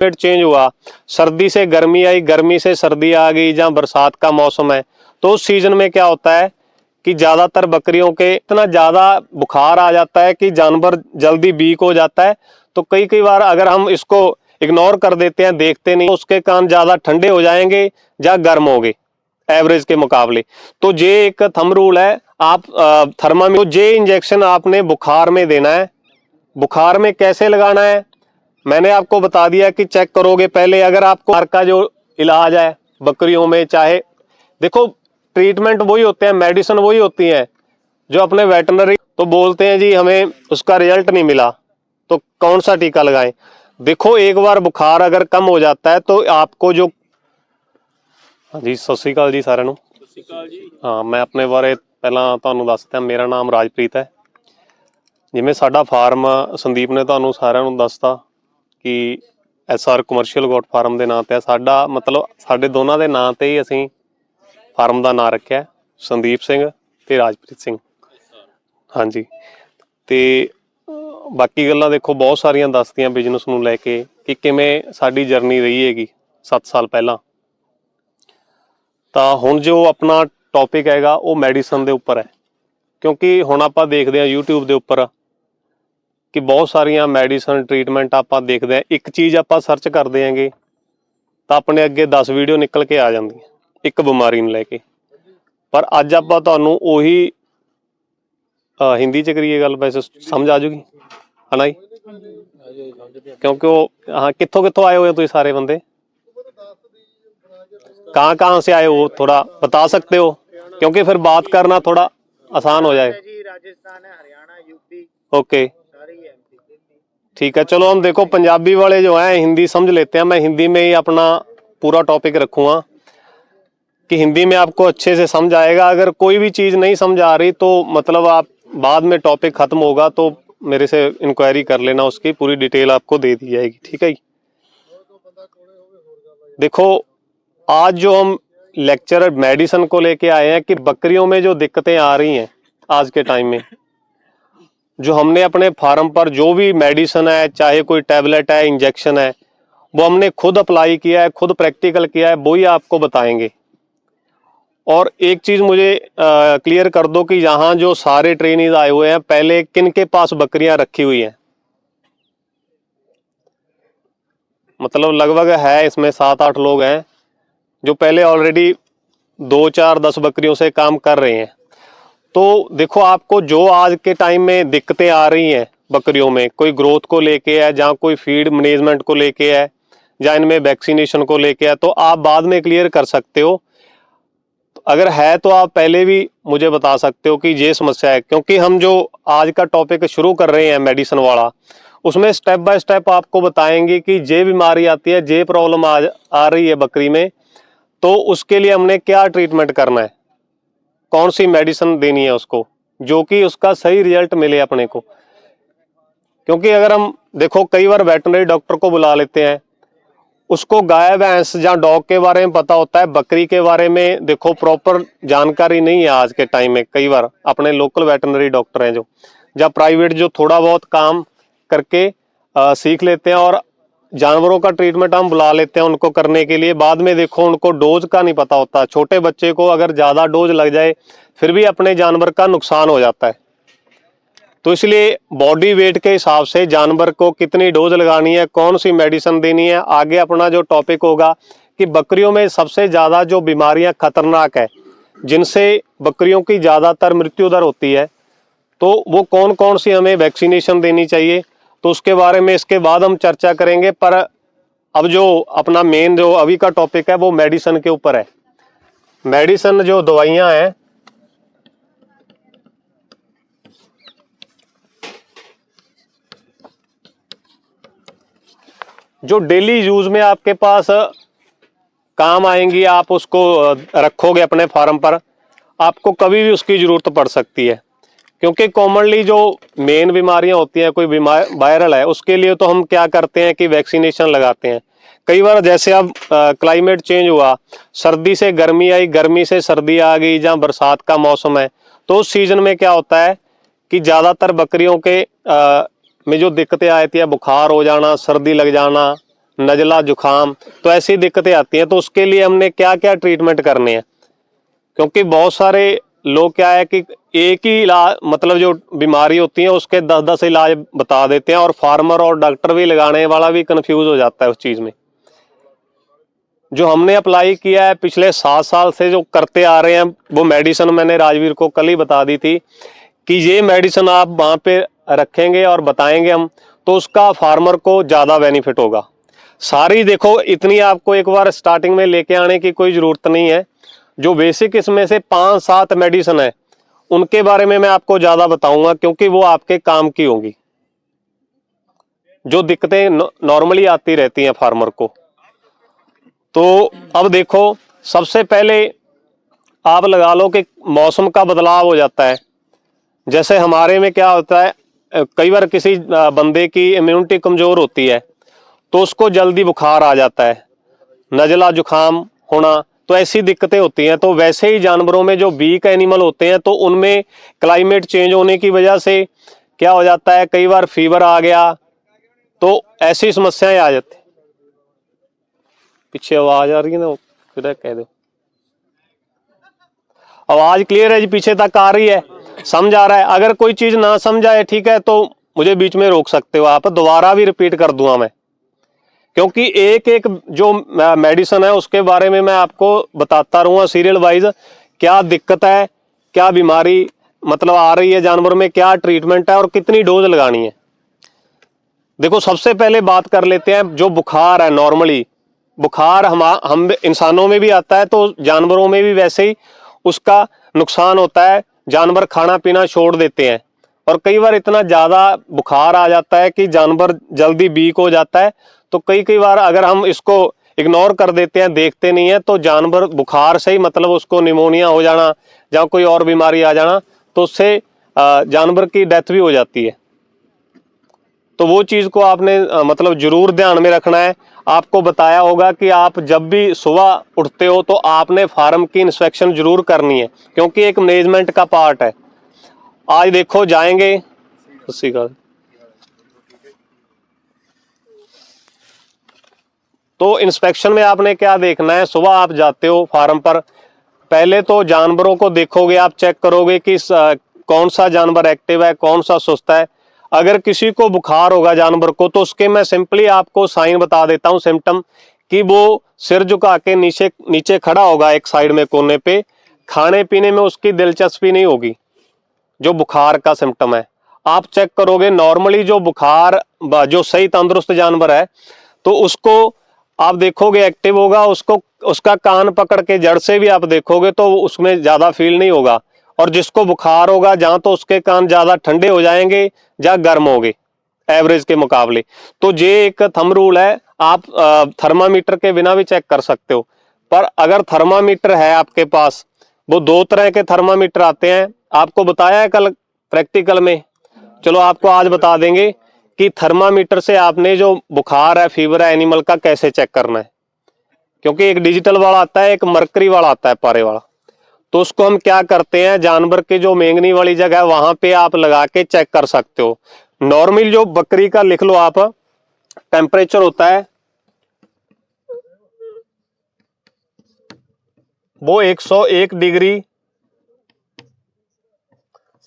Climate change हुआ, सर्दी से गर्मी आई, गर्मी से सर्दी आ गई, जहाँ बरसात का मौसम है, तो उस सीजन में क्या होता है कि ज़्यादातर बकरियों के इतना ज़्यादा बुखार आ जाता है कि जानवर जल्दी वीक हो जाता है। तो कई कई बार अगर हम इसको इग्नोर कर देते हैं, देखते नहीं, तो उसके कान ज़्यादा ठंडे हो जाएंगे या गर्म होंगे एवरेज के मुकाबले। तो ये एक थंब रूल है, आप थर्मामीटर, तो ये इंजेक्शन आपने बुखार में देना है। बुखार में कैसे लगाना है मैंने आपको बता दिया कि चेक करोगे पहले। अगर आपको बुखार का जो इलाज है बकरियों में, चाहे देखो ट्रीटमेंट वही होते हैं, मेडिसिन वही होती है जो अपने वेटरनरी, तो बोलते हैं जी हमें उसका रिजल्ट नहीं मिला तो कौन सा टीका लगाएं। देखो एक बार बुखार अगर कम हो जाता है तो आपको जो, हाँ जी सत श्री अकाल जी साਰਿਆਂ ਨੂੰ। हाँ मैं अपने बारे ਪਹਿਲਾਂ ਤੁਹਾਨੂੰ ਦੱਸਦਾ, ਮੇਰਾ ਨਾਮ ਰਾਜਪ੍ਰੀਤ ਹੈ। ਜਿਵੇਂ ਸਾਡਾ ਫਾਰਮ ਸੰਦੀਪ ਨੇ ਤੁਹਾਨੂੰ ਸਾਰਿਆਂ ਨੂੰ ਦੱਸਤਾ ਕਿ SR ਕਮਰਸ਼ੀਅਲ ਗੋਟ ਫਾਰਮ ਦੇ ਨਾਂ ਤੇ ਸਾਡਾ, ਮਤਲਬ ਸਾਡੇ ਦੋਨਾਂ ਦੇ ਨਾਂ ਤੇ ਹੀ ਅਸੀਂ ਫਾਰਮ ਦਾ ਨਾਂ ਰੱਖਿਆ, ਸੰਦੀਪ ਸਿੰਘ ਤੇ ਰਾਜਪ੍ਰੀਤ ਸਿੰਘ। ਹਾਂਜੀ, ਤੇ ਬਾਕੀ ਗੱਲਾਂ ਦੇਖੋ ਬਹੁਤ ਸਾਰੀਆਂ ਦੱਸਤੀਆਂ ਬਿਜ਼ਨਸ ਨੂੰ ਲੈ ਕੇ ਕਿ ਕਿਵੇਂ ਸਾਡੀ ਜਰਨੀ ਰਹੀ ਹੈਗੀ 7 ਸਾਲ ਪਹਿਲਾਂ। ਤਾਂ ਹੁਣ ਜੋ ਆਪਣਾ ਟੌਪਿਕ ਹੈਗਾ ਉਹ ਮੈਡੀਸਨ ਦੇ ਉੱਪਰ ਹੈ, ਕਿਉਂਕਿ ਹੁਣ ਆਪਾਂ ਦੇਖਦੇ ਹਾਂ YouTube ਦੇ ਉੱਪਰ ਕਿ ਬਹੁਤ ਸਾਰੀਆਂ ਮੈਡੀਸਨ ਟਰੀਟਮੈਂਟ ਆਪਾਂ ਦੇਖਦੇ ਹਾਂ। ਇੱਕ ਚੀਜ਼ ਆਪਾਂ ਸਰਚ ਕਰਦੇ ਆਂਗੇ ਤਾਂ ਆਪਣੇ ਅੱਗੇ 10 ਵੀਡੀਓ ਨਿਕਲ ਕੇ ਆ ਜਾਂਦੀਆਂ ਇੱਕ ਬਿਮਾਰੀ ਨੂੰ ਲੈ ਕੇ। ਪਰ ਅੱਜ ਆਪਾਂ ਤੁਹਾਨੂੰ ਉਹੀ ਹਿੰਦੀ 'ਚ ਕਰੀਏ ਗੱਲ, ਵੈਸੇ ਸਮਝ ਆ ਜੂਗੀ ਹੈ ਨਾ ਜੀ, क्योंकि वो, हाँ कित्थों कित्थों आए हुए हो तुम सारे बंदे, कहाँ कहाँ से आए हो, थोड़ा बता सकते हो क्योंकि फिर बात करना थोड़ा आसान हो जाए। राजस्थान है, हरियाणा, यूपी, ओके सारी ठीक है। चलो हम देखो पंजाबी वाले जो हैं हिंदी समझ लेते हैं, मैं हिंदी में ही अपना पूरा टॉपिक रखूँगा कि हिंदी में आपको अच्छे से समझ आएगा। अगर कोई भी चीज़ नहीं समझ आ रही तो मतलब आप बाद में टॉपिक ख़त्म होगा तो मेरे से इंक्वायरी कर लेना, उसकी पूरी डिटेल आपको दे दी जाएगी, ठीक है जी। देखो आज जो हम लेक्चर मेडिसिन को लेके आए हैं कि बकरियों में जो दिक्कतें आ रही हैं आज के टाइम में, जो हमने अपने फार्म पर जो भी मेडिसिन है, चाहे कोई टैबलेट है, इंजेक्शन है, वो हमने खुद अप्लाई किया है, खुद प्रैक्टिकल किया है, वो ही आपको बताएंगे। और एक चीज़ मुझे क्लियर कर दो कि यहाँ जो सारे ट्रेनीज आए हुए हैं, पहले किन के पास बकरियां रखी हुई हैं, मतलब लगभग है इसमें 7-8 लोग हैं जो पहले ऑलरेडी 2-4-10 बकरियों से काम कर रहे हैं। तो देखो आपको जो आज के टाइम में दिक्कतें आ रही हैं बकरियों में, कोई ग्रोथ को लेके है, जहाँ कोई फीड मैनेजमेंट को लेके है, या इनमें वैक्सीनेशन को लेके है, तो आप बाद में क्लियर कर सकते हो। अगर है तो आप पहले भी मुझे बता सकते हो कि ये समस्या है, क्योंकि हम जो आज का टॉपिक शुरू कर रहे हैं मेडिसिन वाला, उसमें स्टेप बाय स्टेप आपको बताएंगे कि ये बीमारी आती है, ये प्रॉब्लम आ रही है बकरी में, तो उसके लिए हमने क्या ट्रीटमेंट करना है, कौन सी मेडिसिन देनी है उसको, जो कि उसका सही रिजल्ट मिले अपने को। क्योंकि अगर हम देखो कई बार वेटरनरी डॉक्टर को बुला लेते हैं, उसको गाय भैंस या डॉग के बारे में पता होता है, बकरी के बारे में देखो प्रॉपर जानकारी नहीं है आज के टाइम में। कई बार अपने लोकल वेटरनरी डॉक्टर हैं जो, या प्राइवेट जो थोड़ा बहुत काम करके सीख लेते हैं और जानवरों का ट्रीटमेंट हम बुला लेते हैं उनको करने के लिए, बाद में देखो उनको डोज का नहीं पता होता। छोटे बच्चे को अगर ज़्यादा डोज लग जाए फिर भी अपने जानवर का नुकसान हो जाता है। तो इसलिए बॉडी वेट के हिसाब से जानवर को कितनी डोज लगानी है, कौन सी मेडिसिन देनी है, आगे अपना जो टॉपिक होगा कि बकरियों में सबसे ज़्यादा जो बीमारियां खतरनाक है, जिनसे बकरियों की ज़्यादातर मृत्यु दर होती है, तो वो कौन कौन सी हमें वैक्सीनेशन देनी चाहिए, तो उसके बारे में इसके बाद हम चर्चा करेंगे। पर अब जो अपना मेन जो अभी का टॉपिक है वो मेडिसिन के ऊपर है। मेडिसिन जो दवाइयाँ हैं, जो डेली यूज में आपके पास काम आएंगी, आप उसको रखोगे अपने फार्म पर, आपको कभी भी उसकी ज़रूरत पड़ सकती है। क्योंकि कॉमनली जो मेन बीमारियां होती हैं, कोई बीमार वायरल है, उसके लिए तो हम क्या करते हैं कि वैक्सीनेशन लगाते हैं। कई बार जैसे अब क्लाइमेट चेंज हुआ, सर्दी से गर्मी आई, गर्मी से सर्दी आ गई, जहाँ बरसात का मौसम है, तो उस सीजन में क्या होता है कि ज़्यादातर बकरियों के में जो दिक्कतें आती है, बुखार हो जाना, सर्दी लग जाना, नज़ला, जुखाम, तो ऐसी दिक्कतें आती हैं। तो उसके लिए हमने क्या क्या ट्रीटमेंट करने हैं, क्योंकि बहुत सारे लोग क्या है कि एक ही इलाज मतलब जो बीमारी होती है उसके 10-10 इलाज बता देते हैं, और फार्मर और डॉक्टर भी लगाने वाला भी कंफ्यूज हो जाता है उस चीज़ में। जो हमने अप्लाई किया है पिछले 7 साल से जो करते आ रहे हैं, वो मेडिसिन मैंने राजवीर को कल ही बता दी थी कि ये मेडिसिन आप वहाँ पे रखेंगे और बताएंगे हम, तो उसका फार्मर को ज़्यादा बेनिफिट होगा। सारी देखो इतनी आपको एक बार स्टार्टिंग में लेके आने की कोई ज़रूरत नहीं है। जो बेसिक इसमें से 5-7 मेडिसिन है उनके बारे में मैं आपको ज़्यादा बताऊंगा, क्योंकि वो आपके काम की होंगी। जो दिक्कतें नॉर्मली आती रहती हैं फार्मर को। तो अब देखो, सबसे पहले आप लगा लो कि मौसम का बदलाव हो जाता है। जैसे हमारे में क्या होता है, कई बार किसी बंदे की इम्यूनिटी कमज़ोर होती है तो उसको जल्दी बुखार आ जाता है, नज़ला, जुखाम होना, तो ऐसी दिक्कतें होती हैं। तो वैसे ही जानवरों में जो वीक एनिमल होते हैं तो उनमें क्लाइमेट चेंज होने की वजह से क्या हो जाता है, कई बार फीवर आ गया, तो ऐसी समस्याएं आ जाती। पीछे आवाज आ रही है ना, फिर कह दो। आवाज क्लियर है जी, पीछे तक आ रही है, समझ आ रहा है? अगर कोई चीज ना समझ आए, ठीक है, तो मुझे बीच में रोक सकते हो आप, दोबारा भी रिपीट कर दूंगा मैं, क्योंकि एक एक जो मेडिसिन है उसके बारे में मैं आपको बताता रहूंगा सीरियल वाइज, क्या दिक्कत है, क्या बीमारी मतलब आ रही है जानवर में, क्या ट्रीटमेंट है और कितनी डोज लगानी है। देखो, सबसे पहले बात कर लेते हैं जो बुखार है। नॉर्मली बुखार हम इंसानों में भी आता है, तो जानवरों में भी वैसे ही उसका नुकसान होता है। जानवर खाना पीना छोड़ देते हैं, और कई बार इतना ज़्यादा बुखार आ जाता है कि जानवर जल्दी वीक हो जाता है। तो कई कई बार अगर हम इसको इग्नोर कर देते हैं, देखते नहीं है, तो जानवर बुखार से ही मतलब उसको निमोनिया हो जाना या कोई और बीमारी आ जाना, तो उससे जानवर की डेथ भी हो जाती है। तो वो चीज़ को आपने मतलब जरूर ध्यान में रखना है। आपको बताया होगा कि आप जब भी सुबह उठते हो तो आपने फार्म की इंस्पेक्शन जरूर करनी है, क्योंकि एक मैनेजमेंट का पार्ट है। आज देखो जाएंगे, उसी का तो इंस्पेक्शन में आपने क्या देखना है, सुबह आप जाते हो फार्म पर, पहले तो जानवरों को देखोगे, आप चेक करोगे कि कौन सा जानवर एक्टिव है, कौन सा सुस्त है। अगर किसी को बुखार होगा जानवर को, तो उसके मैं सिंपली आपको साइन बता देता हूं, सिम्टम, कि वो सिर झुका के नीचे नीचे खड़ा होगा एक साइड में कोने पे, खाने पीने में उसकी दिलचस्पी नहीं होगी, जो बुखार का सिम्टम है। आप चेक करोगे नॉर्मली जो बुखार जो सही तंदुरुस्त जानवर है, तो उसको आप देखोगे एक्टिव होगा, उसको उसका कान पकड़ के जड़ से भी आप देखोगे तो उसमें ज्यादा फील नहीं होगा। और जिसको बुखार होगा जहां, तो उसके कान ज्यादा ठंडे हो जाएंगे या गर्म होंगे एवरेज के मुकाबले। तो ये एक थंब रूल है, आप थर्मामीटर के बिना भी चेक कर सकते हो। पर अगर थर्मामीटर है आपके पास, वो 2 तरह के थर्मामीटर आते हैं, आपको बताया है कल प्रैक्टिकल में, चलो आपको आज बता देंगे कि थर्मामीटर से आपने जो बुखार है, फीवर है एनिमल का, कैसे चेक करना है। क्योंकि एक डिजिटल वाला आता है, एक मरकरी वाला आता है, पारे वाला। तो उसको हम क्या करते हैं, जानवर के जो मेंगनी वाली जगह है वहां पे आप लगा के चेक कर सकते हो। नॉर्मल जो बकरी का लिख लो आप, टेम्परेचर होता है वो 101 डिग्री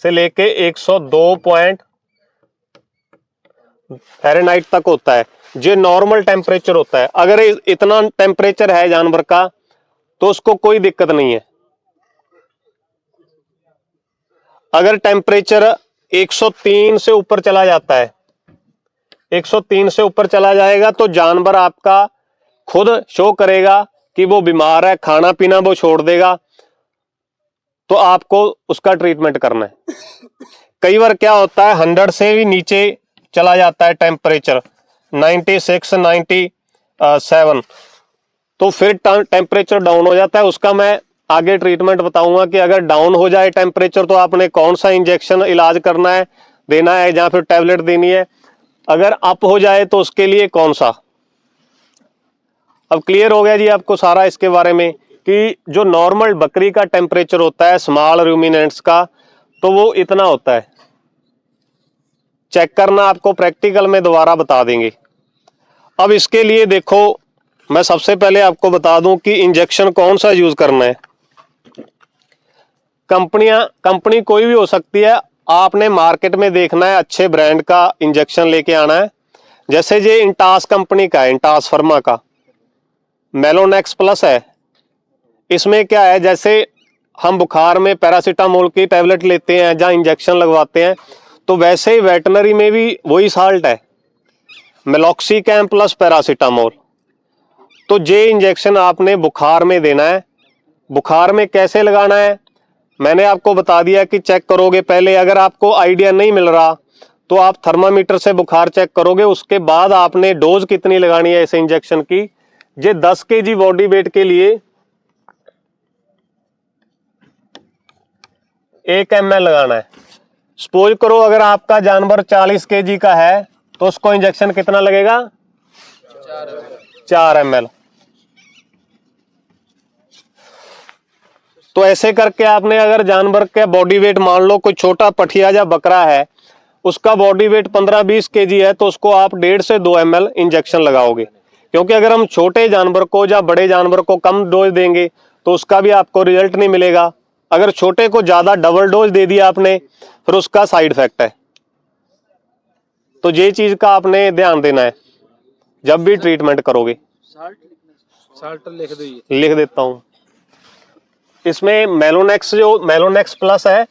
से लेके 102 पॉइंट फ़ारेनहाइट तक होता है। जो नॉर्मल टेम्परेचर होता है, अगर इतना टेम्परेचर है जानवर का तो उसको कोई दिक्कत नहीं है। अगर टेम्परेचर 103 से ऊपर चला जाता है, 103 से ऊपर चला जाएगा, तो जानवर आपका खुद शो करेगा कि वो बीमार है, खाना पीना वो छोड़ देगा, तो आपको उसका ट्रीटमेंट करना है। कई बार क्या होता है, 100 से भी नीचे चला जाता है टेम्परेचर, 96, 97, तो फिर टेम्परेचर डाउन हो जाता है। उसका मैं आगे ट्रीटमेंट बताऊंगा कि अगर डाउन हो जाए टेम्परेचर तो आपने कौन सा इंजेक्शन इलाज करना है, देना है, या फिर टैबलेट देनी है। अगर अप हो जाए तो उसके लिए कौन सा। अब क्लियर हो गया जी आपको सारा इसके बारे में, कि जो नॉर्मल बकरी का टेम्परेचर होता है स्मॉल रूमिनेंट्स का, तो वो इतना होता है। चेक करना आपको प्रैक्टिकल में दोबारा बता देंगे। अब इसके लिए देखो, मैं सबसे पहले आपको बता दूं कि इंजेक्शन कौन सा यूज करना है। कंपनी कोई भी हो सकती है, आपने मार्केट में देखना है, अच्छे ब्रांड का इंजेक्शन लेके आना है। जैसे ये इंटास कंपनी का है, इंटास फार्मा का मेलोनेक्स प्लस है। इसमें क्या है, जैसे हम बुखार में पैरासीटामोल की टैबलेट लेते हैं जहाँ इंजेक्शन लगवाते हैं, तो वैसे ही वेटनरी में भी वही साल्ट है, मेलॉक्सीकैम प्लस पैरासीटामोल। तो ये इंजेक्शन आपने बुखार में देना है। बुखार में कैसे लगाना है मैंने आपको बता दिया कि चेक करोगे पहले। अगर आपको आइडिया नहीं मिल रहा तो आप थर्मामीटर से बुखार चेक करोगे, उसके बाद आपने डोज कितनी लगानी है इस इंजेक्शन की। ये 10 kg बॉडी वेट के लिए 1 ml लगाना है। सपोज करो अगर आपका जानवर 40 kg का है तो उसको इंजेक्शन कितना लगेगा, 4 ml। तो ऐसे करके आपने, अगर जानवर का बॉडी वेट मान लो कोई छोटा पठिया या बकरा है, उसका बॉडी वेट 15-20 kg है, तो उसको आप 1.5 से 2 ml इंजेक्शन लगाओगे। क्योंकि अगर हम छोटे जानवर को या बड़े जानवर को कम डोज देंगे तो उसका भी आपको रिजल्ट नहीं मिलेगा। अगर छोटे को ज्यादा डबल डोज दे दिया आपने, फिर उसका साइड इफेक्ट है। तो ये चीज का आपने ध्यान देना है जब भी ट्रीटमेंट करोगे। साल्ट लिख दो, लिख देता हूं। इसमें मेलोनेक्स प्लस है,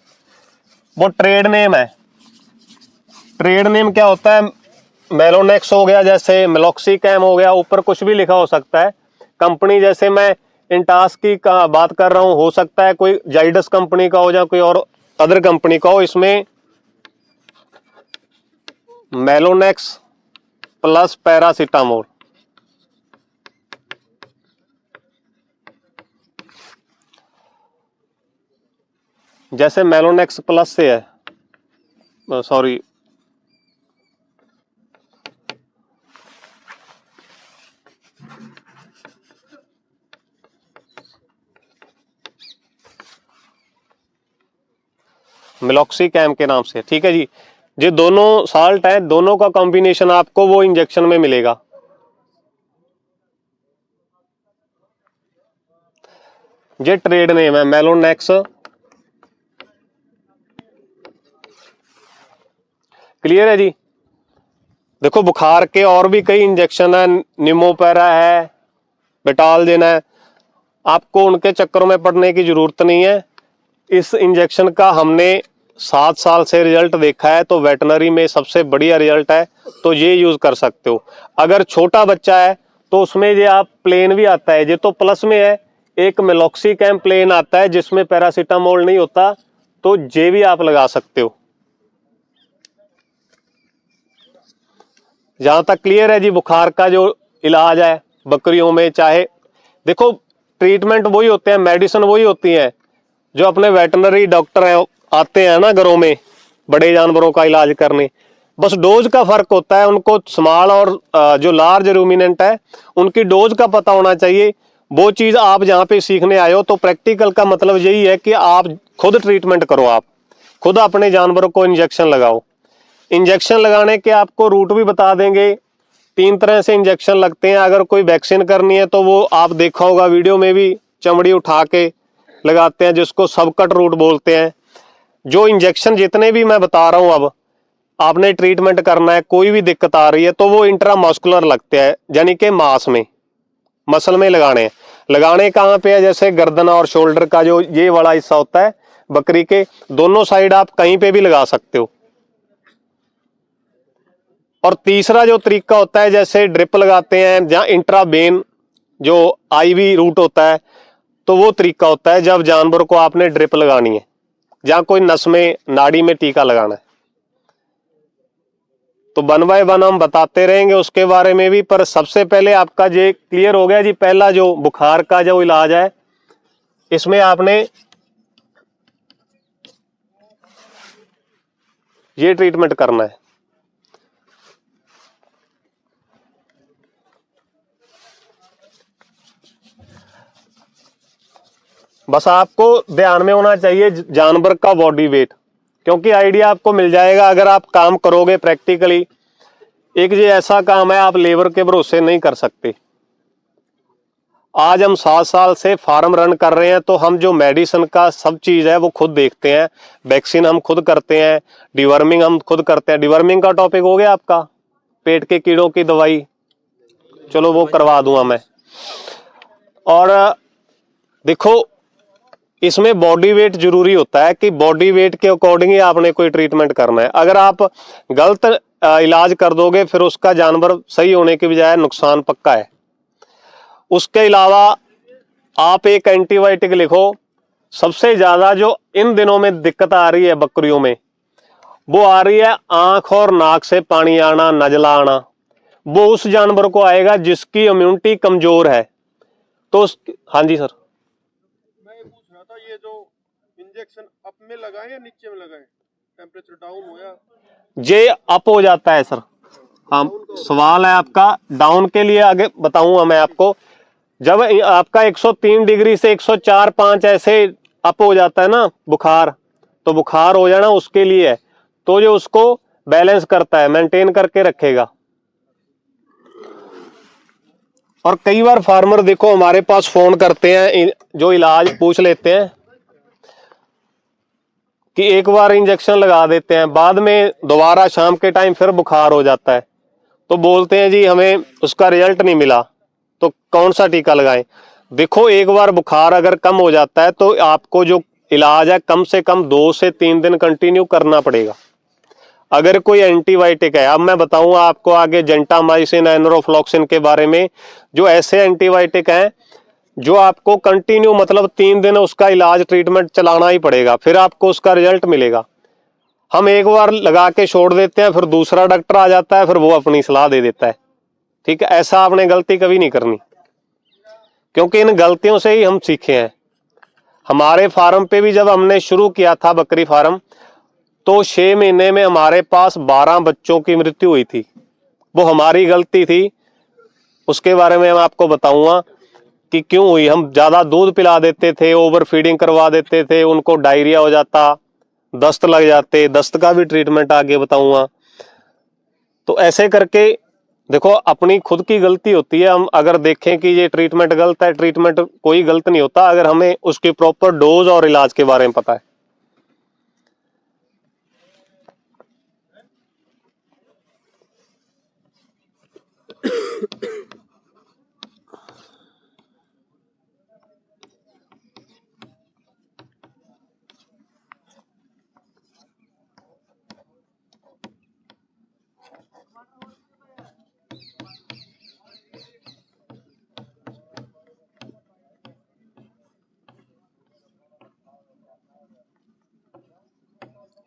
वो ट्रेड नेम है। ट्रेड नेम क्या होता है, मेलोनेक्स हो गया, जैसे मेलॉक्सीकैम हो गया, ऊपर कुछ भी लिखा हो सकता है। कंपनी जैसे मैं इंटास की बात कर रहा हूं, हो सकता है कोई जाइडस कंपनी का हो या कोई और अदर कंपनी का हो। इसमें मेलोनेक्स प्लस पैरासीटामोल, जैसे मेलोनेक्स प्लस से है, सॉरी मेलॉक्सीकैम के नाम से, ठीक है जी। ये दोनों साल्ट है, दोनों का कॉम्बिनेशन आपको वो इंजेक्शन में मिलेगा। ये ट्रेड नेम है मेलोनेक्स। क्लियर है जी। देखो बुखार के और भी कई इंजेक्शन है, निमोपेरा है, बेटालजिन है, आपको उनके चक्करों में पड़ने की जरूरत नहीं है। इस इंजेक्शन का हमने 7 साल से रिजल्ट देखा है, तो वेटनरी में सबसे बढ़िया रिजल्ट है, तो ये यूज कर सकते हो। अगर छोटा बच्चा है तो उसमें ये आप प्लेन भी आता है, ये तो प्लस में है। एक मेलॉक्सीकैम प्लेन आता है जिसमें पैरासीटामोल नहीं होता, तो ये भी आप लगा सकते हो। जहां तक क्लियर है जी, बुखार का जो इलाज है बकरियों में, चाहे देखो ट्रीटमेंट वही होते हैं, मेडिसिन वही होती है जो अपने वेटनरी डॉक्टर हैं आते हैं ना घरों में बड़े जानवरों का इलाज करने। बस डोज का फर्क होता है, उनको स्मॉल और जो लार्ज रूमिनेंट है उनकी डोज का पता होना चाहिए। वो चीज आप जहाँ पे सीखने आए हो, तो प्रैक्टिकल का मतलब यही है कि आप खुद ट्रीटमेंट करो, आप खुद अपने जानवरों को इंजेक्शन लगाओ। इंजेक्शन लगाने के आपको रूट भी बता देंगे। 3 तरह से इंजेक्शन लगते हैं। अगर कोई वैक्सीन करनी है तो वो आप देखा होगा वीडियो में भी, चमड़ी उठा के लगाते हैं जिसको सबकट रूट बोलते हैं। जो इंजेक्शन जितने भी मैं बता रहा हूं, अब आपने ट्रीटमेंट करना है, कोई भी दिक्कत आ रही है तो वो इंट्रामस्कुलर लगते हैं, यानी कि मांस में, मसल में लगाने हैं। लगाने कहाँ पे है, जैसे गर्दन और शोल्डर का जो ये वाला हिस्सा होता है बकरी के, दोनों साइड आप कहीं पे भी लगा सकते हो। और तीसरा जो तरीका होता है, जैसे ड्रिप लगाते हैं, जहाँ इंट्रावेन जो आईवी रूट होता है, तो वो तरीका होता है जब जानवर को आपने ड्रिप लगानी है, जहाँ कोई नस में, नाड़ी में टीका लगाना है। तो 1 बाय 1 हम बताते रहेंगे उसके बारे में भी, पर सबसे पहले आपका ये क्लियर हो गया जी। पहला जो बुखार का जो इलाज है, इसमें आपने ये ट्रीटमेंट करना है। बस आपको ध्यान में होना चाहिए जानवर का बॉडी वेट, क्योंकि आइडिया आपको मिल जाएगा अगर आप काम करोगे प्रैक्टिकली एक ये ऐसा काम है, आप लेबर के भरोसे नहीं कर सकते। आज हम 7 साल से फार्म रन कर रहे हैं, तो हम जो मेडिसिन का सब चीज़ है वो खुद देखते हैं, वैक्सीन हम खुद करते हैं, डिवर्मिंग हम खुद करते हैं। डिवर्मिंग का टॉपिक हो गया आपका, पेट के कीड़ों की दवाई, चलो वो करवा दूंगा मैं। और देखो इसमें बॉडी वेट जरूरी होता है कि बॉडी वेट के अकॉर्डिंग ही आपने कोई ट्रीटमेंट करना है। अगर आप गलत इलाज कर दोगे फिर उसका जानवर सही होने की बजाय नुकसान पक्का है। उसके अलावा आप एक एंटीबायोटिक लिखो। सबसे ज्यादा जो इन दिनों में दिक्कत आ रही है बकरियों में, वो आ रही है आंख और नाक से पानी आना, नजला आना। वो उस जानवर को आएगा जिसकी इम्यूनिटी कमजोर है। तो हाँ जी सर, मैं ये पूछ रहा था, ये जो इंजेक्शन अप में लगाएं या नीचे में लगाएं? टेम्परेचर डाउन होया ये अप हो जाता है सर। हाँ, सवाल है आपका। डाउन के लिए आगे बताऊंगा मैं आपको। जब आपका 103 डिग्री से 104-105 ऐसे अप हो जाता है ना बुखार, तो बुखार हो जाना उसके लिए है। तो जो उसको बैलेंस करता है, मेंटेन करके रखेगा। और कई बार फार्मर देखो हमारे पास फोन करते हैं, जो इलाज पूछ लेते हैं कि एक बार इंजेक्शन लगा देते हैं, बाद में दोबारा शाम के टाइम फिर बुखार हो जाता है, तो बोलते हैं जी हमें उसका रिजल्ट नहीं मिला, तो कौन सा टीका लगाएं। देखो एक बार बुखार अगर कम हो जाता है तो आपको जो इलाज है कम से कम 2 से 3 दिन कंटिन्यू करना पड़ेगा। अगर कोई एंटीबायोटिक है, अब मैं बताऊंगा आपको आगे जेंटामाइसिन, एनरोफ्लॉक्सिन के बारे में, जो ऐसे एंटीबायोटिक हैं जो आपको कंटिन्यू मतलब 3 दिन उसका इलाज ट्रीटमेंट चलाना ही पड़ेगा, फिर आपको उसका रिजल्ट मिलेगा। हम एक बार लगा के छोड़ देते हैं, फिर दूसरा डॉक्टर आ जाता है, फिर वो अपनी सलाह दे देता है। ठीक है, ऐसा आपने गलती कभी नहीं करनी, क्योंकि इन गलतियों से ही हम सीखे हैं। हमारे फार्म पे भी जब हमने शुरू किया था बकरी फार्म, तो 6 महीने में हमारे पास 12 बच्चों की मृत्यु हुई थी। वो हमारी गलती थी, उसके बारे में मैं आपको बताऊंगा कि क्यों हुई। हम ज्यादा दूध पिला देते थे, ओवर फीडिंग करवा देते थे, उनको डायरिया हो जाता, दस्त लग जाते, दस्त का भी ट्रीटमेंट आगे बताऊंगा। तो ऐसे करके देखो अपनी खुद की गलती होती है। हम अगर देखें कि ये ट्रीटमेंट गलत है, ट्रीटमेंट कोई गलत नहीं होता अगर हमें उसकी प्रॉपर डोज और इलाज के बारे में पता है।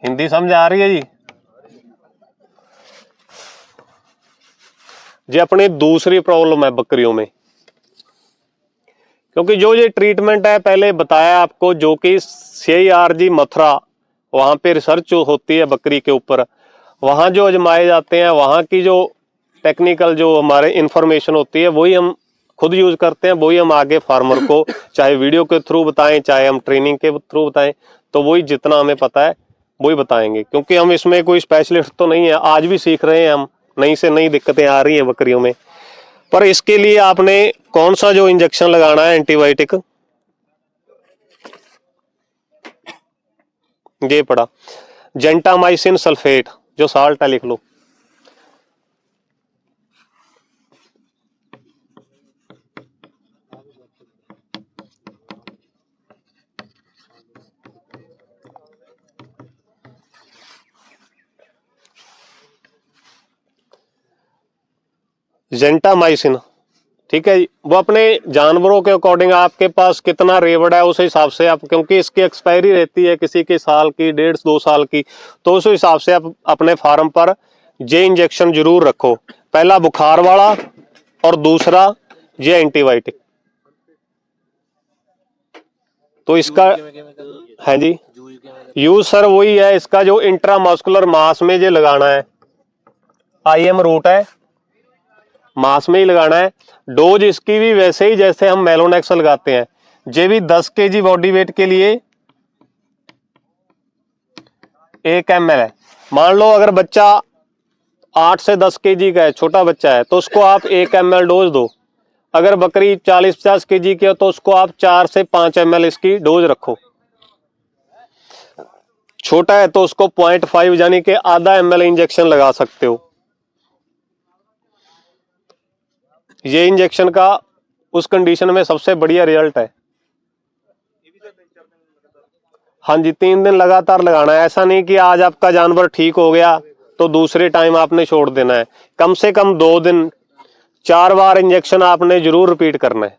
हिंदी समझ आ रही है जी? ये अपनी दूसरी प्रॉब्लम है बकरियों में, क्योंकि जो ये ट्रीटमेंट है पहले बताया आपको, जो कि CIRG मथुरा, वहां पे रिसर्च होती है बकरी के ऊपर, वहां जो आजमाए जाते हैं, वहां की जो टेक्निकल जो हमारे इंफॉर्मेशन होती है वही हम खुद यूज करते हैं, वही हम आगे फार्मर को चाहे वीडियो के थ्रू बताएं, चाहे हम ट्रेनिंग के थ्रू बताएं, तो वही जितना हमें पता है वही बताएंगे। क्योंकि हम इसमें कोई स्पेशलिस्ट तो नहीं है, आज भी सीख रहे हैं हम, नई से नई दिक्कतें आ रही हैं बकरियों में। पर इसके लिए आपने कौन सा जो इंजेक्शन लगाना है एंटीबायोटिक, ये पड़ा जेंटामाइसिन सल्फेट, जो साल्ट है लिख लो। जेंटामाइसिन, ठीक है। वो अपने जानवरों के अकॉर्डिंग आपके पास कितना रेवड़ है उस हिसाब से आप, क्योंकि इसकी एक्सपायरी रहती है किसी के साल की, 1.5-2 साल की, तो उस हिसाब से आप अपने फार्म पर ये इंजेक्शन जरूर रखो। पहला बुखार वाला और दूसरा ये एंटीबायोटिक। तो इसका है जी यूज सर वही है, इसका जो इंट्रामस्कुलर मास में ये लगाना है, IM रूट है, मास में ही लगाना है। डोज इसकी भी वैसे ही जैसे हम मेलोनेक्स लगाते हैं, ये भी 10 kg बॉडी वेट के लिए 1 ml है। मान लो अगर बच्चा 8 से 10 केजी का है, छोटा बच्चा है, तो उसको आप 1 ml डोज दो। अगर बकरी 40-50 केजी की है तो उसको आप 4 से 5 ml इसकी डोज रखो। छोटा है तो उसको 0.5 यानी कि आधा ml इंजेक्शन लगा सकते हो। ये इंजेक्शन का उस कंडीशन में सबसे बढ़िया रिजल्ट है। हाँ जी, 3 दिन लगातार लगाना है। ऐसा नहीं कि आज आपका जानवर ठीक हो गया तो दूसरे टाइम आपने छोड़ देना है। कम से कम 2 दिन 4 बार इंजेक्शन आपने जरूर रिपीट करना है।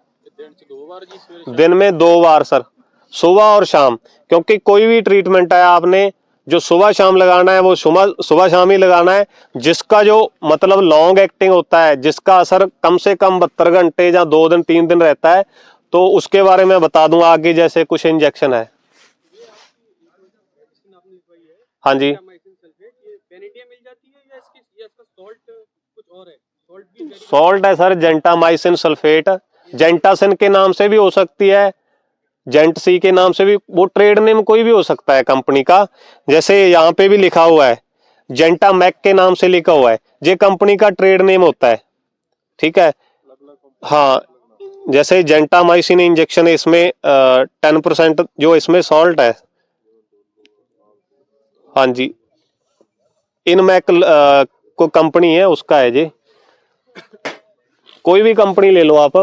दिन में 2 बार सर, सुबह और शाम। क्योंकि कोई भी ट्रीटमेंट है आपने जो सुबह शाम लगाना है वो सुबह शाम ही लगाना है। जिसका जो मतलब लॉन्ग एक्टिंग होता है, जिसका असर कम से कम 72 घंटे या 2 दिन 3 दिन रहता है, तो उसके बारे में बता दूंगा आगे। जैसे कुछ इंजेक्शन है। हाँ जी, सॉल्ट है सर, जेंटामाइसिन सल्फेट। जेंटासिन के नाम से भी हो सकती है, जेंट सी के नाम से भी, वो ट्रेड नेम कोई भी हो सकता है कंपनी का। जैसे यहाँ पे भी लिखा हुआ है जेंटा मैक के नाम से लिखा हुआ है, ये कंपनी का ट्रेड नेम होता है। ठीक है, हाँ। जैसे जेंटामाइसिन इंजेक्शन है, इसमें 10% जो इसमें सॉल्ट है। हाँ जी, इनमैक को कंपनी है, उसका है जी। कोई भी कंपनी ले लो आप,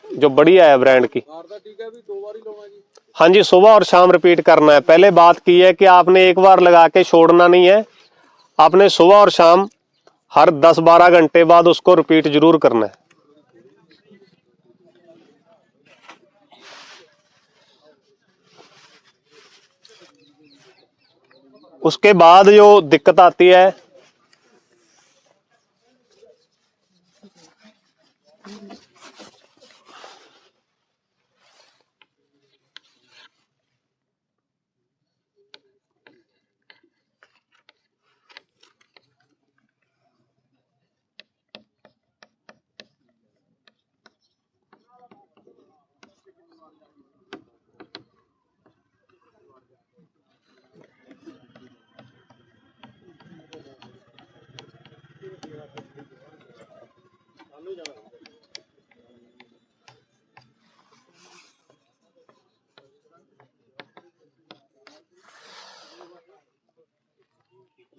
जो बढ़िया है ब्रांड की। हाँ जी, सुबह और शाम रिपीट करना है। पहले बात की है कि आपने एक बार लगा के छोड़ना नहीं है, आपने सुबह और शाम हर 10-12 घंटे बाद उसको रिपीट जरूर करना है। उसके बाद जो दिक्कत आती है,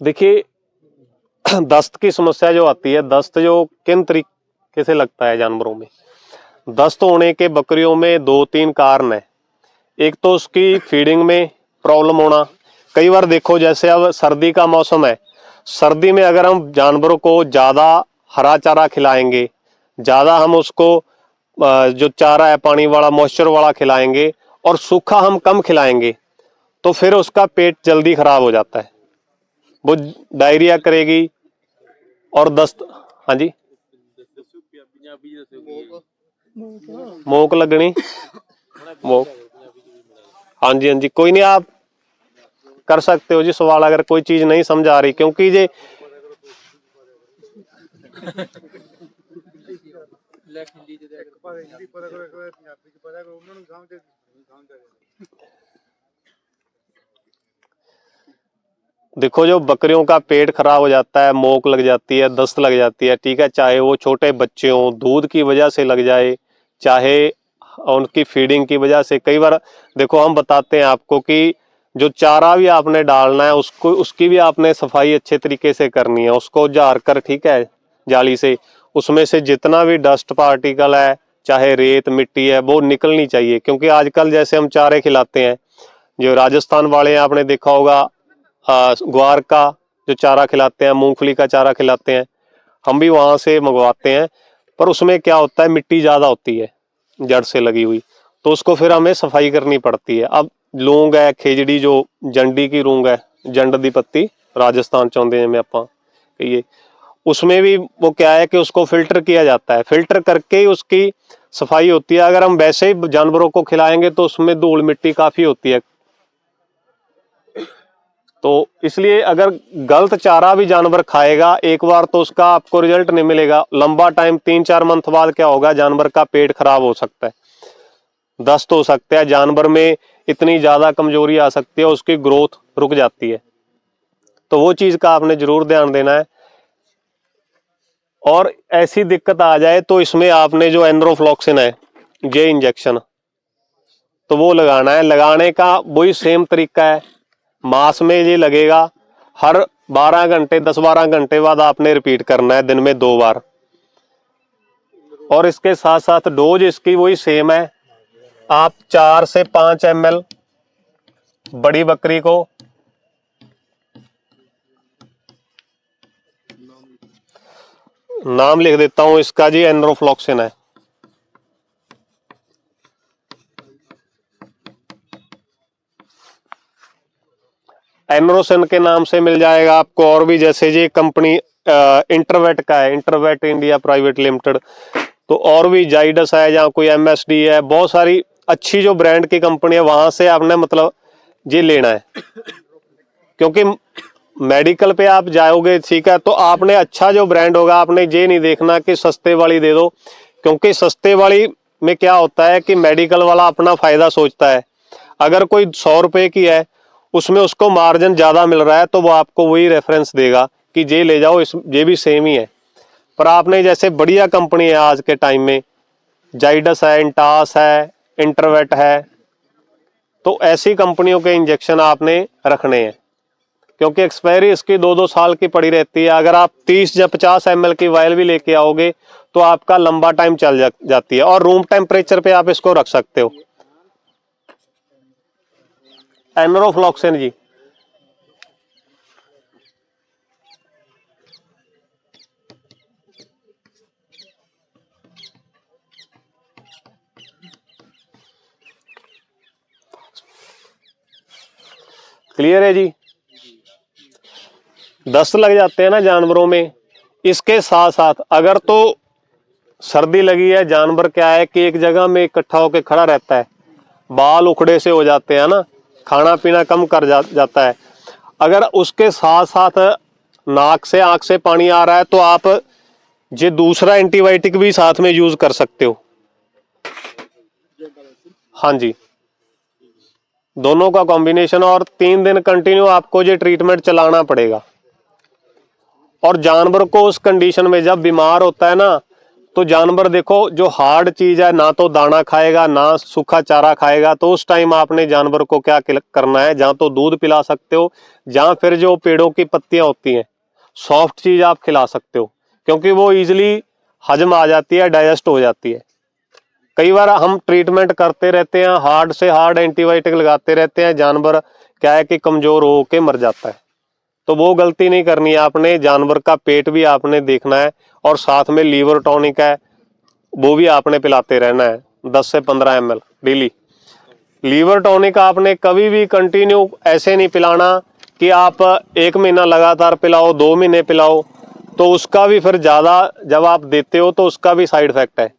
देखिए दस्त की समस्या जो आती है, दस्त जो किन तरीके से लगता है जानवरों में, दस्त होने के बकरियों में 2-3 कारण है। एक तो उसकी फीडिंग में प्रॉब्लम होना। कई बार देखो, जैसे अब सर्दी का मौसम है, सर्दी में अगर हम जानवरों को ज़्यादा हरा चारा खिलाएंगे, ज़्यादा हम उसको जो चारा है पानी वाला मॉइस्चर वाला खिलाएंगे, और सूखा हम कम खिलाएंगे, तो फिर उसका पेट जल्दी खराब हो जाता है, वो डायरिया करेगी और दस्त। हाँ जी, मोक लगनी, मोक। हाँ जी, हाँ जी, कोई नहीं, आप कर सकते हो जी सवाल अगर कोई चीज नहीं समझ आ रही, क्योंकि ये देखो, जो बकरियों का पेट खराब हो जाता है, मोक लग जाती है, दस्त लग जाती है, ठीक है, चाहे वो छोटे बच्चे हों, दूध की वजह से लग जाए, चाहे उनकी फीडिंग की वजह से। कई बार देखो, हम बताते हैं आपको कि जो चारा भी आपने डालना है उसको, उसकी भी आपने सफाई अच्छे तरीके से करनी है, उसको जार कर, ठीक है, जाली से, उसमें से जितना भी डस्ट पार्टिकल है, चाहे रेत मिट्टी है, वो निकलनी चाहिए। क्योंकि आजकल जैसे हम चारे खिलाते हैं, जो राजस्थान वाले हैं, आपने देखा होगा ग्वार का जो चारा खिलाते हैं, मूंगफली का चारा खिलाते हैं, हम भी वहां से मंगवाते हैं। पर उसमें क्या होता है, मिट्टी ज्यादा होती है जड़ से लगी हुई, तो उसको फिर हमें सफाई करनी पड़ती है। अब लूंग है, खेजड़ी जो जंडी की रूंग है, जंड दी पत्ती राजस्थान चाहते हैं में ਆਪਾਂ कहिए, उसमें भी वो क्या है कि उसको फिल्टर किया जाता है, फिल्टर करके ही उसकी सफाई होती है। अगर हम वैसे ही जानवरों को खिलाएंगे तो उसमें धूल मिट्टी काफी होती है। तो इसलिए अगर गलत चारा भी जानवर खाएगा एक बार तो उसका आपको रिजल्ट नहीं मिलेगा। लंबा टाइम 3-4 मंथ बाद क्या होगा, जानवर का पेट खराब हो सकता है, दस्त हो सकता है, जानवर में इतनी ज्यादा कमजोरी आ सकती है, उसकी ग्रोथ रुक जाती है। तो वो चीज का आपने जरूर ध्यान देना है। और ऐसी दिक्कत आ जाए तो इसमें आपने जो एनरोफ्लॉक्सिन है ये इंजेक्शन तो वो लगाना है। लगाने का वही सेम तरीका है, मास में ये लगेगा, हर 12 घंटे 10-12 घंटे बाद आपने रिपीट करना है, दिन में 2 बार। और इसके साथ साथ डोज इसकी वही सेम है, आप 4 से 5 ml बड़ी बकरी को, नाम लिख देता हूं इसका जी, एनरोफ्लॉक्सिन है। एनरोसिन के नाम से मिल जाएगा आपको। और भी जैसे ये कंपनी इंटरवेट का है, इंटरवेट इंडिया प्राइवेट लिमिटेड, तो और भी जाइडस है, जहाँ कोई MSD है, बहुत सारी अच्छी जो ब्रांड की कंपनी है वहां से आपने मतलब ये लेना है। क्योंकि मेडिकल पे आप जाओगे ठीक है, तो आपने अच्छा जो ब्रांड होगा, आपने ये नहीं देखना कि सस्ते वाली दे दो, क्योंकि सस्ते वाली में क्या होता है कि मेडिकल वाला अपना फायदा सोचता है। अगर कोई 100 रुपए की है, उसमें उसको मार्जिन ज्यादा मिल रहा है, तो वो आपको वही रेफरेंस देगा कि ये ले जाओ, इस ये भी सेम ही है। पर आपने जैसे बढ़िया कंपनी है आज के टाइम में, जाइडस है, इंटास है, इंटरवेट है, तो ऐसी कंपनियों के इंजेक्शन आपने रखने हैं, क्योंकि एक्सपायरी इसकी 2-2 साल की पड़ी रहती है। अगर आप 30 या 50 ml की वायल भी लेके आओगे तो आपका लंबा टाइम चल जाती है। और रूम टेम्परेचर पे आप इसको रख सकते हो। एनरोफ्लॉक्सिन जी, क्लियर है जी। दस्त लग जाते हैं ना जानवरों में, इसके साथ साथ अगर तो सर्दी लगी है, जानवर क्या है कि एक जगह में इकट्ठा होकर खड़ा रहता है, बाल उखड़े से हो जाते हैं ना, खाना पीना कम कर जाता है। अगर उसके साथ साथ नाक से आंख से पानी आ रहा है, तो आप ये दूसरा एंटीबायोटिक भी साथ में यूज कर सकते हो। हाँ जी, दोनों का कॉम्बिनेशन। और 3 दिन कंटिन्यू आपको ये ट्रीटमेंट चलाना पड़ेगा। और जानवर को उस कंडीशन में जब बीमार होता है ना, तो जानवर देखो जो हार्ड चीज है, ना तो दाना खाएगा ना सूखा चारा खाएगा, तो उस टाइम आपने जानवर को क्या करना है, जहां तो दूध पिला सकते हो, जहां फिर जो पेड़ों की पत्तियां होती हैं सॉफ्ट चीज आप खिला सकते हो, क्योंकि वो इजिली हजम आ जाती है, डाइजेस्ट हो जाती है। कई बार हम ट्रीटमेंट करते रहते हैं, हार्ड से हार्ड एंटीबायोटिक लगाते रहते हैं, जानवर क्या है कि कमजोर होके मर जाता है। तो वो गलती नहीं करनी है आपने, जानवर का पेट भी आपने देखना है, और साथ में लीवर टॉनिक है वो भी आपने पिलाते रहना है, 10 से 15 ml डेली। लीवर टॉनिक आपने कभी भी कंटिन्यू ऐसे नहीं पिलाना कि आप 1 महीना लगातार पिलाओ, 2 महीने पिलाओ, तो उसका भी फिर ज्यादा जब आप देते हो तो उसका भी साइड इफेक्ट है।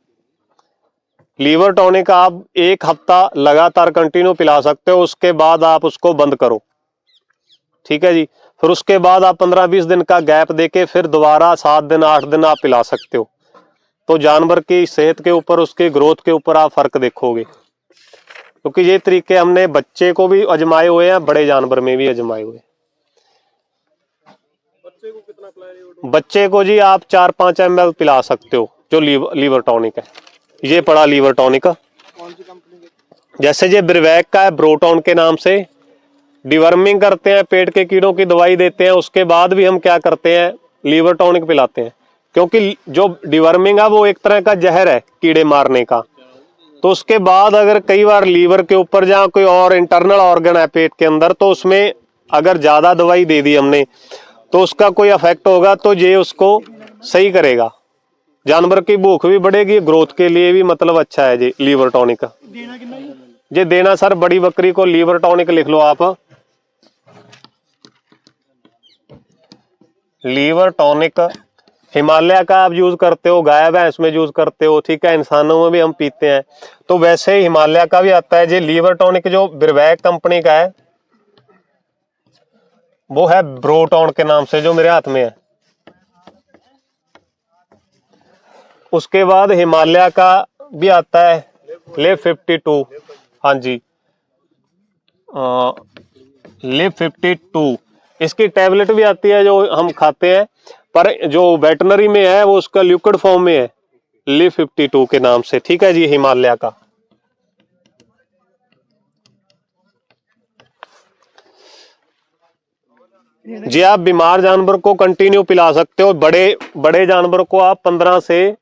लीवर टॉनिक आप 1 हफ्ता लगातार कंटिन्यू पिला सकते हो, उसके बाद आप उसको बंद करो, ठीक है जी। फिर उसके बाद आप 15-20 दिन का गैप देके फिर दोबारा 7 दिन 8 दिन आप पिला सकते हो। तो जानवर की सेहत के ऊपर, उसके ग्रोथ के ऊपर आप फर्क देखोगे। क्योंकि ये तरीके हमने बच्चे को भी आजमाए हुए हैं, बड़े जानवर में भी आजमाए हुए। बच्चे को कितना पिलाएंगे? बच्चे को जी आप 4-5 ml पिला सकते हो, जो लीवर टॉनिक है। ये पड़ा लीवर टॉनिक, कौन सी कंपनी के? जैसे ये ब्रिवैक का है, ब्रोटॉन के नाम से। डिवर्मिंग करते हैं, पेट के कीड़ों की दवाई देते हैं, उसके बाद भी हम क्या करते हैं, लीवर टॉनिक पिलाते हैं। क्योंकि जो डिवर्मिंग है वो एक तरह का जहर है कीड़े मारने का। तो उसके बाद अगर कई बार लीवर के ऊपर जहाँ कोई और इंटरनल ऑर्गन है पेट के अंदर, तो उसमें अगर ज्यादा दवाई दे दी हमने तो उसका कोई इफेक्ट होगा, तो ये उसको सही करेगा। जानवर की भूख भी बढ़ेगी, ग्रोथ के लिए भी मतलब अच्छा है जी लीवर टॉनिक। देना कितना है? ये देना सर, बड़ी बकरी को लीवर टॉनिक लिख लो आप, लीवर टॉनिक हिमालय का आप यूज करते हो, गाय भैंस में यूज करते हो, ठीक है, इंसानों में भी हम पीते हैं, तो वैसे ही हिमालय का भी आता है। ये लीवर टॉनिक जो ब्रिवैक कंपनी का है वो है ब्रोटॉन के नाम से, जो मेरे हाथ में है। उसके बाद हिमालय का भी आता है लिव 52, हाँ जी, लिव 52, इसकी टैबलेट भी आती है जो हम खाते हैं। पर जो वेटनरी में है वो उसका लिक्विड फॉर्म में है, लिव 52 के नाम से। ठीक है जी, हिमालय का। जी आप बीमार जानवर को कंटिन्यू पिला सकते हो, बड़े बड़े जानवर को आप 15 से